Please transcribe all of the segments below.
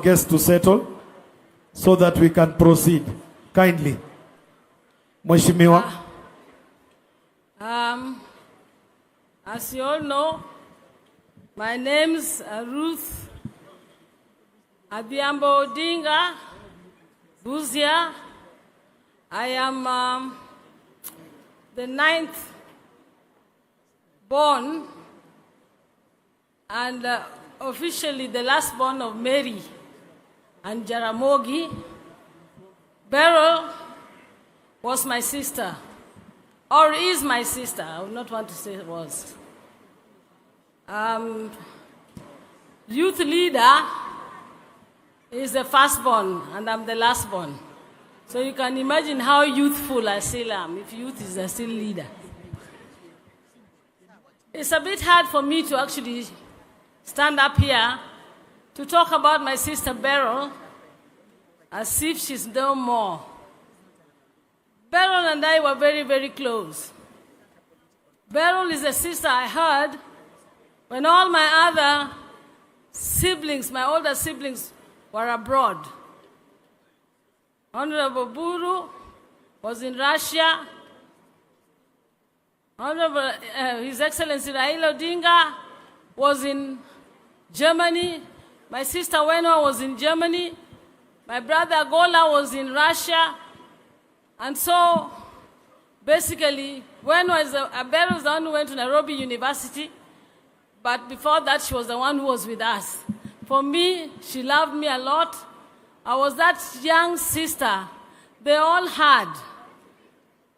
guests to settle so that we can proceed. Kindly. Mheshimiwa. As you all know, my name's Ruth Odinga, Buzia. I am the 9th born and officially the last born of Mary and Jaramogi. Beryl was my sister, or is my sister. I would not want to say it was. Youth leader is the firstborn, and I'm the lastborn. So you can imagine how youthful I still am, if youth is still leader. It's a bit hard for me to actually stand up here to talk about my sister Beryl as if she's no more. Beryl and I were very, very close. Beryl is a sister I had when all my other siblings, my older siblings, were abroad. Honorable Buru was in Russia. Honorable His Excellency Raila Odinga was in Germany. My sister Wenwa was in Germany. My brother Gola was in Russia. And so, basically, Beryl was the one who went to Nairobi University. But before that, she was the one who was with us. For me, she loved me a lot. I was that young sister they all had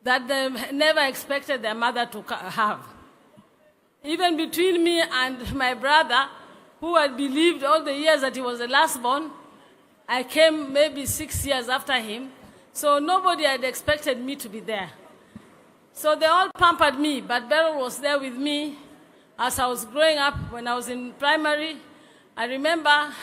that they never expected their mother to have. Even between me and my brother, who had believed all the years that he was the lastborn, I came maybe 6 years after him, so nobody had expected me to be there. So they all pampered me, but Beryl was there with me as I was growing up. When I was in primary, I remember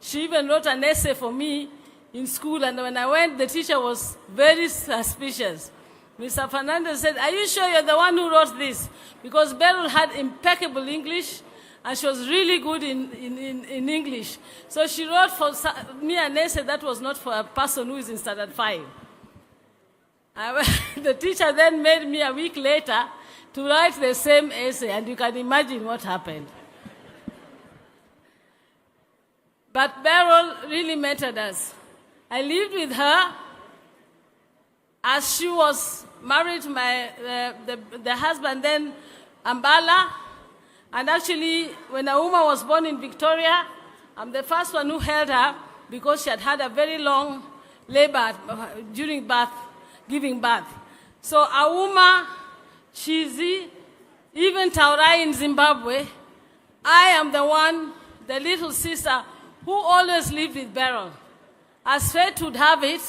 she even wrote an essay for me in school, and when I went, the teacher was very suspicious. Mr. Fernandez said, "Are you sure you're the one who wrote this?" Because Beryl had impeccable English, and she was really good in English. So she wrote for me an essay that was not for a person who is in standard 5. The teacher then made me a week later to write the same essay, and you can imagine what happened. But Beryl really mattered us. I lived with her as she was married to the husband then, Ambala. And actually, when a woman was born in Victoria, I'm the first one who held her because she had had a very long labor during birth, giving birth. So Auma, Chizi, even Taurai in Zimbabwe, I am the one, the little sister, who always lived with Beryl. As fate would have it,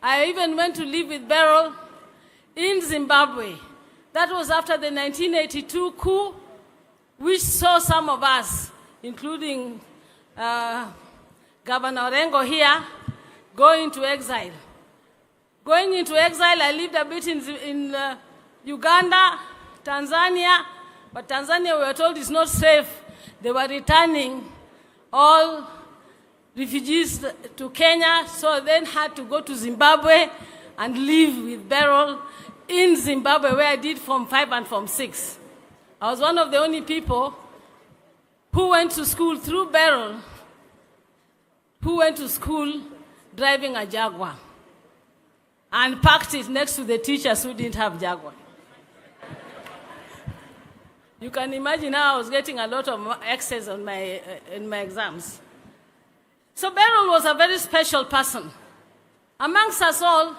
I even went to live with Beryl in Zimbabwe. That was after the 1982 coup, which saw some of us, including Governor Orengo here, go into exile. Going into exile, I lived a bit in Uganda, Tanzania, but Tanzania, we were told, is not safe. They were returning all refugees to Kenya, so I then had to go to Zimbabwe and live with Beryl in Zimbabwe, where I did Form 5 and Form 6. I was one of the only people who went to school through Beryl, who went to school driving a Jaguar and parked it next to the teachers who didn't have Jaguar. You can imagine how I was getting a lot of X's on in my exams. So Beryl was a very special person. Amongst us all,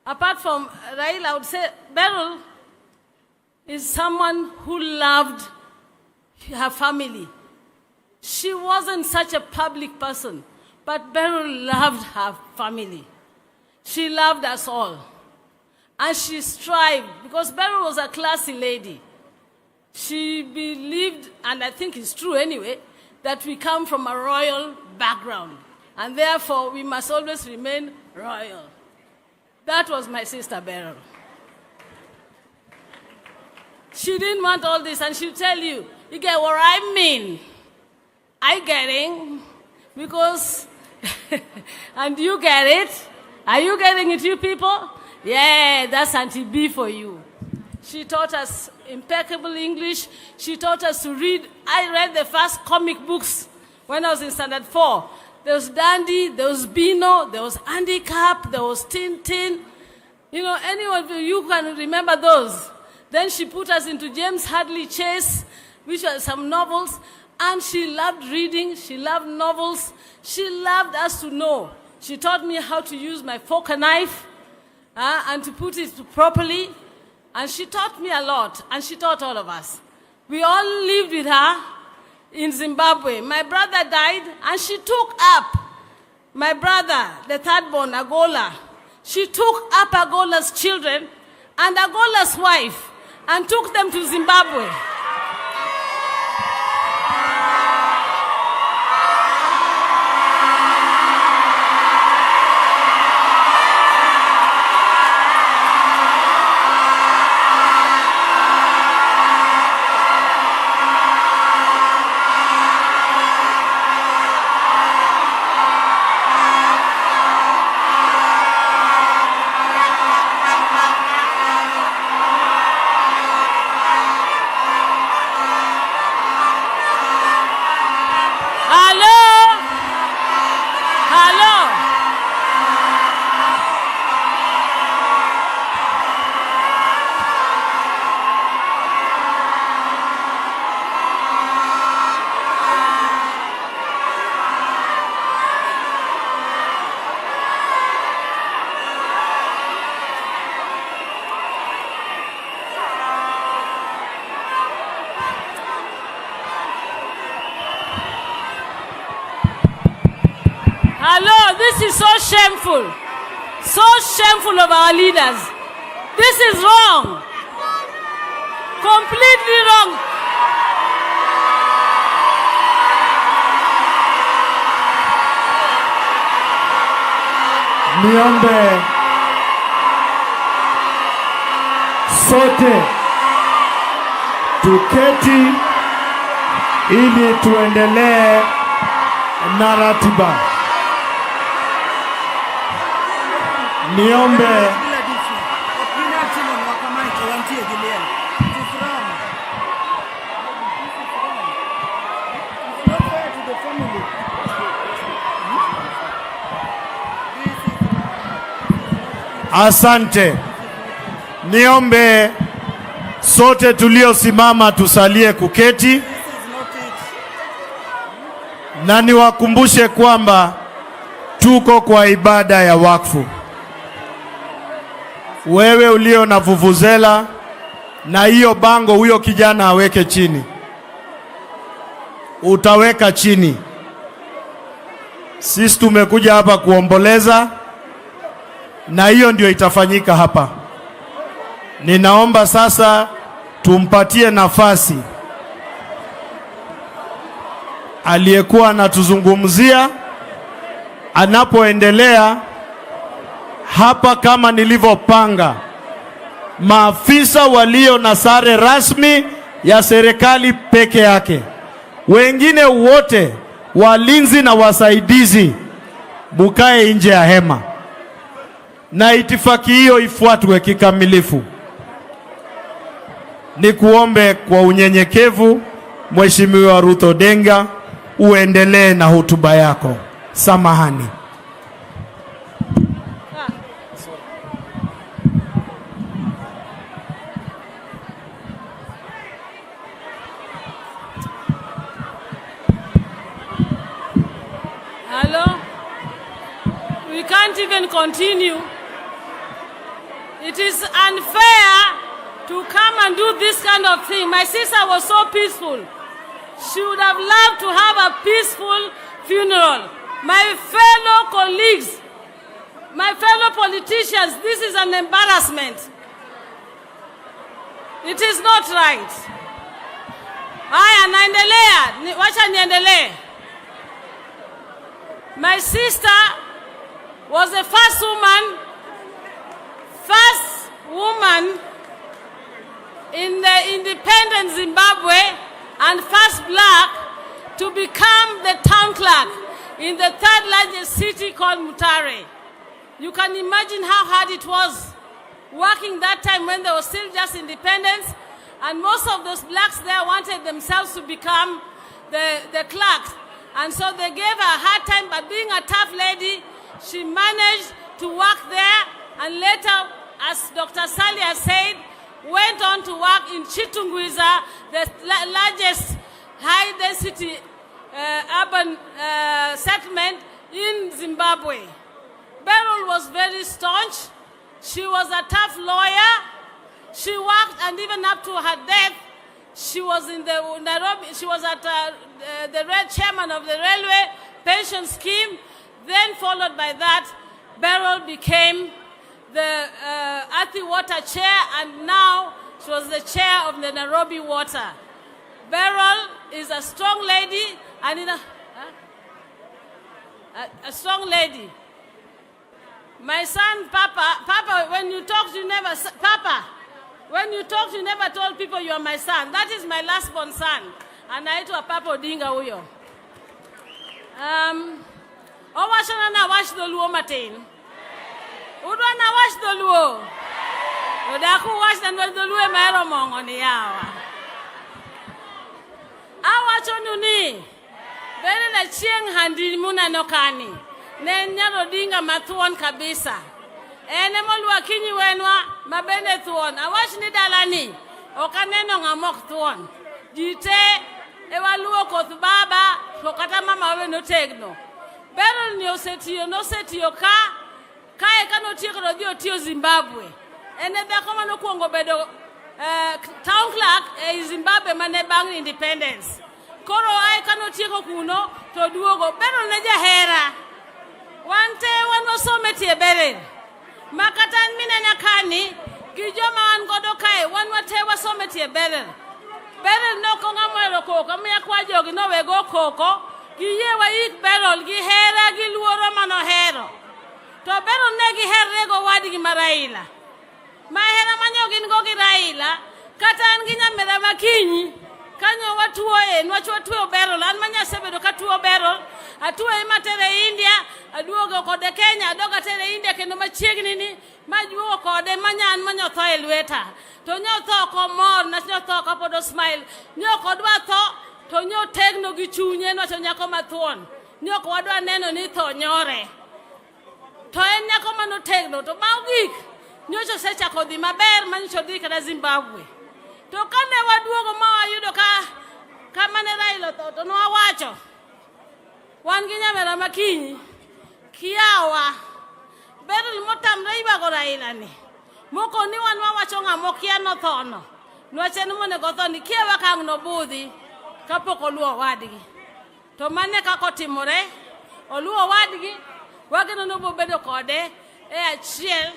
apart from Raila, I would say Beryl is someone who loved her family. She wasn't such a public person, but Beryl loved her family. She loved us all. And she strived, because Beryl was a classy lady. She believed, and I think it's true anyway, that we come from a royal background, and therefore we must always remain royal. That was my sister Beryl. She didn't want all this, and she'll tell you, you get what I mean. I getting, Because, and you get it? Are you getting it, you people? Yeah, that's Auntie B for you. She taught us impeccable English. She taught us to read. I read the first comic books when I was in standard 4. There was Dandy, there was Bino, there was Andy Cap, there was Tintin. You know, anyone of you can remember those. Then she put us into James Hadley Chase, which were some novels. And she loved reading. She loved novels. She loved us to know. She taught me how to use my fork and knife and to put it properly. And she taught me a lot. And she taught all of us. We all lived with her in Zimbabwe. My brother died, and she took up my brother, the third born, Agola. She took up Agola's children and Agola's wife and took them to Zimbabwe. This is so shameful. So shameful of our leaders. This is wrong. Completely wrong. Niombe sote tuketi ili tuendelee na ratiba. Niombe asante. Niombe sote tuliosimama tusalie kuketi, na niwakumbushe kwamba tuko kwa ibada ya wakfu. Wewe ulio na vuvuzela na hiyo bango, huyo kijana aweke chini. Utaweka chini. Sisi tumekuja hapa kuomboleza, na hiyo ndio itafanyika hapa. Ninaomba sasa tumpatie nafasi aliyekuwa anatuzungumzia anapoendelea hapa. Kama nilivyopanga, maafisa walio na sare rasmi ya serikali peke yake, wengine wote walinzi na wasaidizi mukae nje ya hema, na itifaki hiyo ifuatwe kikamilifu. Nikuombe kwa unyenyekevu, Mheshimiwa Ruth Odinga, uendelee na hotuba yako. Samahani. Hello? We can't even continue. It is unfair to come and do this kind of thing. My sister was so peaceful. She would have loved to have a peaceful funeral. My fellow colleagues, my fellow politicians, this is an embarrassment. It is not right. Haya, naendelea. Wacha niendelee. My sister was the first woman in the independent Zimbabwe and first black to become the town clerk. in the third largest city called Mutare. You can imagine how hard it was working that time when there was still just independence, and most of those blacks there wanted themselves to become the clerks. And so they gave her a hard time, but being a tough lady, she managed to work there, and later, as Dr. Sally has said, went on to work in Chitungwiza, the largest high-density urban settlement in Zimbabwe. Beryl was very staunch. She was a tough lawyer. She worked, and even up to her death, she was in the Nairobi. She was at the chairman of the railway pension scheme. Then, followed by that, Beryl became the Athi Water chair, and now she was the chair of the Nairobi Water. Beryl is a strong lady, and a strong lady. My son, Papa, when you talk, you never, Papa, when you talk, you never told people you are my son. That is my last born son. And I to a Papa Odinga huyo. Owashana na wash the luo matin. Udwa na wash the luo. Udaku wash na the luo mero mongo ni yawa. Awachonu Beryl Achieng handi muna nokani. Nenya Odinga mathuon kabisa. Ene molwa kinyi wenwa mabende thuon. Awach ni dalani. Okaneno ngamok thuon. Jite ewaluo koth baba kokata mama we no tegno. Beryl ni osetiyo ka kano tieko do otiyo Zimbabwe. Ene dhako mano kuongo bedo town clerk e Zimbabwe mane bang independence. Koro ai kano tieko kuno to duogo. Beryl ne jahera. Wante wanosome tie Beryl. Makatan minena kani gijoma wan godo kae wanwate wasome tie Beryl. Beryl no konga mwero koko miya kwa jogi no wego koko giye wa yik Beryl gi hera gi luoro mano hero. To Beryl ne gi herrego wadi gi Raila. Ma hera manyo gin go gi Raila kata an gi nyamera makinyi kanyo watuoe nwacho tuo Beryl an manya sebedo ka tuo Beryl atuo matere India aduogo kode Kenya adoga tere India kendo machiegni ni majuo kode manyan manyo tho e lweta to nyo tho ko mor na nyo tho ka podo smile nyo kodwa tho to nyo tegno gi chunye no to nyako mathuon nyo ko wadwa neno ni tho nyore to en nyako mano tegno to bawgik nyo cho secha kodhi maber manyo dhi kada Zimbabwe to kane waduogo ma wayudo ka mane Raila to no wawacho wan gi nyamera makinyi kiawa Beryl motamre ibago Raila ni moko ni wan wawacho ng'amo kia no thono nwache ni mone go thoni kiewa kang no budhi kapok oluo wadgi to mane kako timore oluo wadgi wageno no bobedo kode e achiel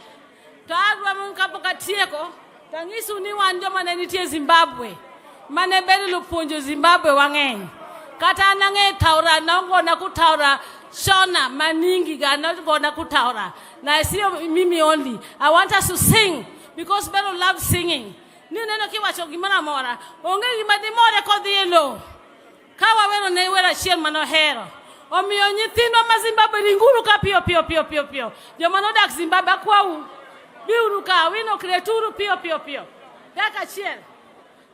to adwa mon kapok atieko tangisu ni wan joma ne nitie Zimbabwe mane Beryl opuonjo Zimbabwe wang'eny kata nange taura nangona kutaura shona maningi gana gona kutaura na sio mimi only. I want us to sing because Beryl loves singing. Ni neno kiwacho gimana mora onge gima di more kodhielo kawa wero ne wera chien mano hero omiyo nyithindo ma Zimbabwe ringuru ka pio joma no dak Zimbabwe kwau biuru ka wino kreturu pio daka chien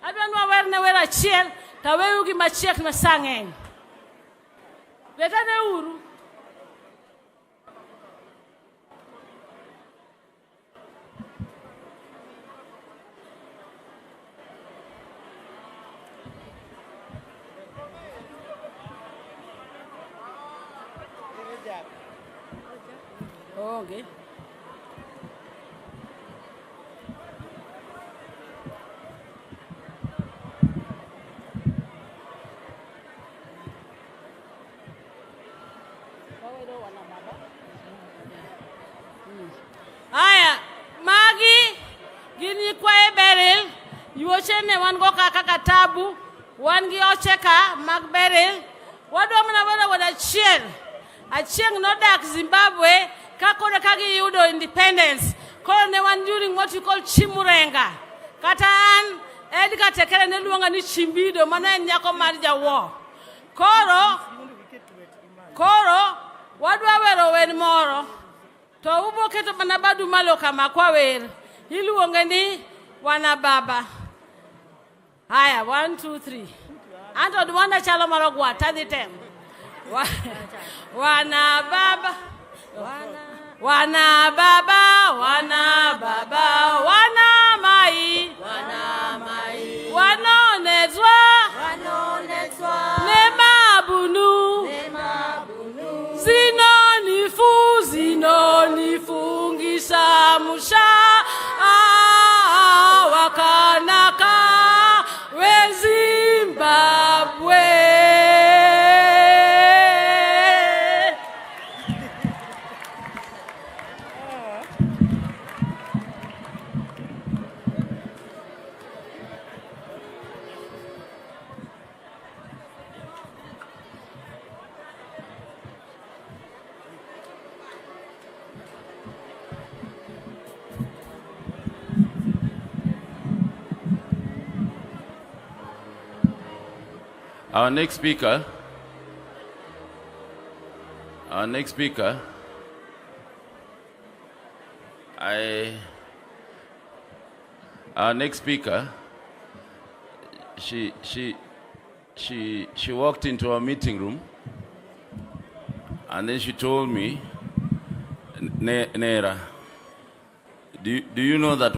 adwanwa wer ne wera chien ta weyu gi machiek na sangen leta ne uru okay. Aya, magi gini kwa Beryl yuochene wan go kaka katabu wan gi ocheka mag Beryl wadwa mana wada Achieng no dak Zimbabwe kakore kagi yudo independence koro ne wan during what you call chimurenga kata an Edgar tekere ne luonga ni chimbido mana nyako mar jawo koro Koro, wadwa wero wen moro. To ubo keto mana badu malo kama kwa wer. Iluonge ni wana baba. Haya, 1, 2, 3. Anto duwana chalo marogwa, tadhi tem. Wana baba. Wana baba, wana baba, wana mai. Wana mai. Wanonezwa. Wanonezwa. Nema bunu. Nema bunu. Zinonifungisha musha. Wakanaka we Zimbabwe. Our next speaker, she walked into our meeting room and then she told me, Nera, do you know that